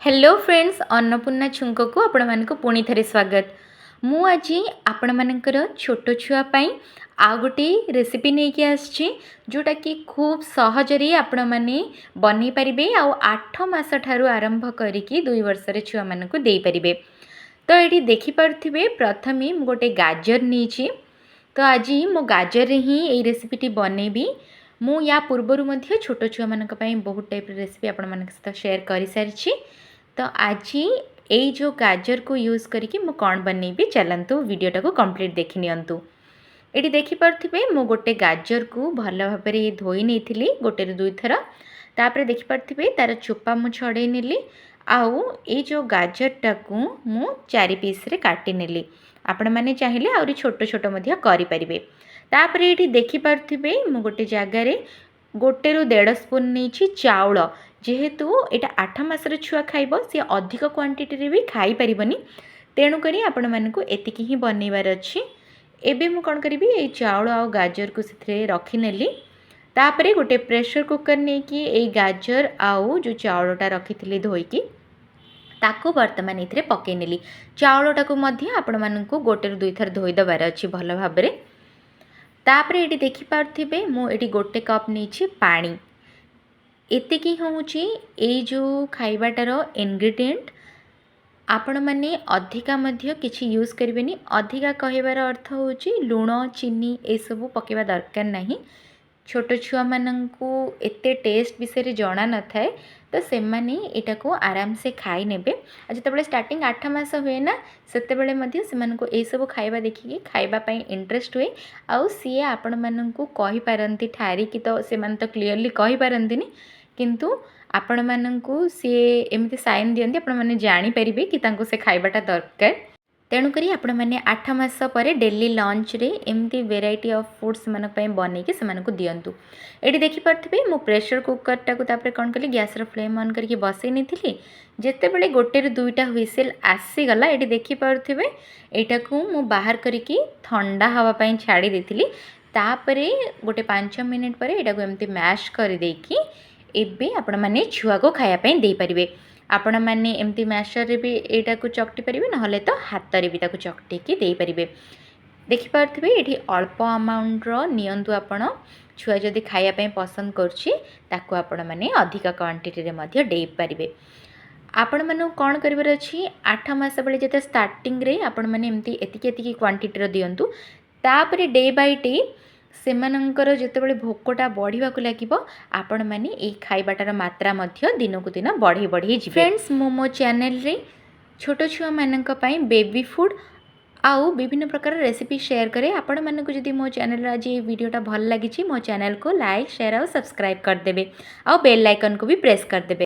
Hello friends Annapurna छुंक को आपण मानक पुणी थे स्वागत। मु आज आपण मानकर छोट छुआपाई आ गोटे रेसिपी नहीं कि आसछि जोटा कि खूब सहजरे आपण माने बनै परिबे आ 8 मास ठारू आरंभ करिकी 2 वर्षर छुआ मानक देई परिबे। तो एटी देखि परथिबे प्रथमे मु गोटे गाजर नीची। तो आज मो गाजर ही ए रेसिपीटी बनैबी। मु या पूर्वर मध्य छोट छुआ मानक पई बहुत टाइप रेसिपी आपण मानक सहित शेयर करि सारिछि। तो आज ये जो गाजर को यूज़ करके मु कौन बनैबी चलतु वीडियोटा को कंप्लीट देखि नियंतु। एटी देखि परथिबे मु गोटे गाजर को भल भाव में धोई नहीं गोटे दुई थर। तापर देखि परथिबे तार चोपा मु छड़े नेली। आउ ये जो गाजरटा को मु 4 पीस रे काटी नेली। आपण माने चाहिए आउरी छोट छोट मध्य करि परिबे। तापर एटी देखि परथिबे मु गोटे जगार गोटे रु 1.5 स्पून नहीं चाउल जेहेतु यहाँ 8 मासर छुआ खाइब सी अधिक क्वांटिटी रे भी खाई परिबनी। तेणुक आपण मानक एतिकी ही बनैबार अच्छी। एबे मु कौन करी ये चाउल आ गाजर को से रखिनेली। तापरे गोटे प्रेशर कुकर नहीं कि ये गाजर आउ जो चाउलटा रखी धोईकी ताकू बर्तमान ये पकई नेली। चाउलटा को मध्य आपण मानक गोटे रु 2 थर धोईदेबार अच्छी भल भाव में। तापरे ये देखि पार्थिबे मु एटी गोटे कप नहीं पानी। एतिकी हूँ ये जो खाइबाटार इनग्रेडिएंट। आपण मैंने अधिका मध्य किछि यूज करें। अधिका कहबार अर्थ हूँ लुण चीनी ये सब पकेबा दरकार नहीं। छोट छुआ मानू एते टेस्ट विषय जना न थाए तो से माने एटा को आराम से खाई नेबे। जिते स्टार्टिंग 8 मास हुए ना सेते से सब खाइबा देखिए खाइबा पई इंटरेस्ट हुए। आउ सी आपण मानू कहि पारंती ठारी कि तो से मान तो क्लीयरली कहि पारंतीनी किंतु आपण मानू सी एमती साइन दियंती आपण माने जानि परिबे कि तांको से खाइबाटा दरकार। तेणुकरी आपण मैंने 8 मास पर डेली लंच रे एमती वेराइटी ऑफ फूड्स मन बनईकि से दिंतु। ये देखि पार्थिबे मो प्रेशर कुकर टाक कौन कली गैस फ्लेम ऑन करके बसई नहीं। जिते बड़े गोटे रु 2टा हुइसेल आसीगला ये देखि पार्थिबे एटा को मु बाहर करके ठंडा हवा पाई छाड़ी देथिली। तापरे गोटे 5 मिनिट पर एटा को एमती मैश कर देकी एबे आपण माने छुआ को खाया पई दे परिबे। आपण माने एमती मैशर रे भी एटा को चकटी परिबे नहले तो हाथ रे भी ताको चकटी की दे परिबे। देखि पार्थिबे एठी अल्प अमाउंट रो नियंतु आपण छुआ जदी खाया पई पसंद करछि ताको आपण माने अधिक क्वांटिटी रे मध्य दे परिबे। आपण माने कोन करबर अछि 8 मास बेले जते स्टार्टिंग रे आपण माने एमती एतिकी क्वांटिटी रो दियंतु। तापरे डे बाय डे सेमानंकर जेतेबेले भोकटा बढ़िबा को लागिबो आपण माने ए खाइबाटार मात्रा मध्य दिन को दिन बढ़ी बढ़ी जिवे। फ्रेंड्स मो चैनल रे छोट छुआ मानक पई बेबी फूड आउ विभिन्न प्रकार रेसिपी शेयर करे। आपण मानक जदि मो चैनल आज ये वीडियोटा भल लागी मो चैनल को लाइक शेयर और सब्सक्राइब कर देबे। आउ बेल आइकन को भी प्रेस कर देबे।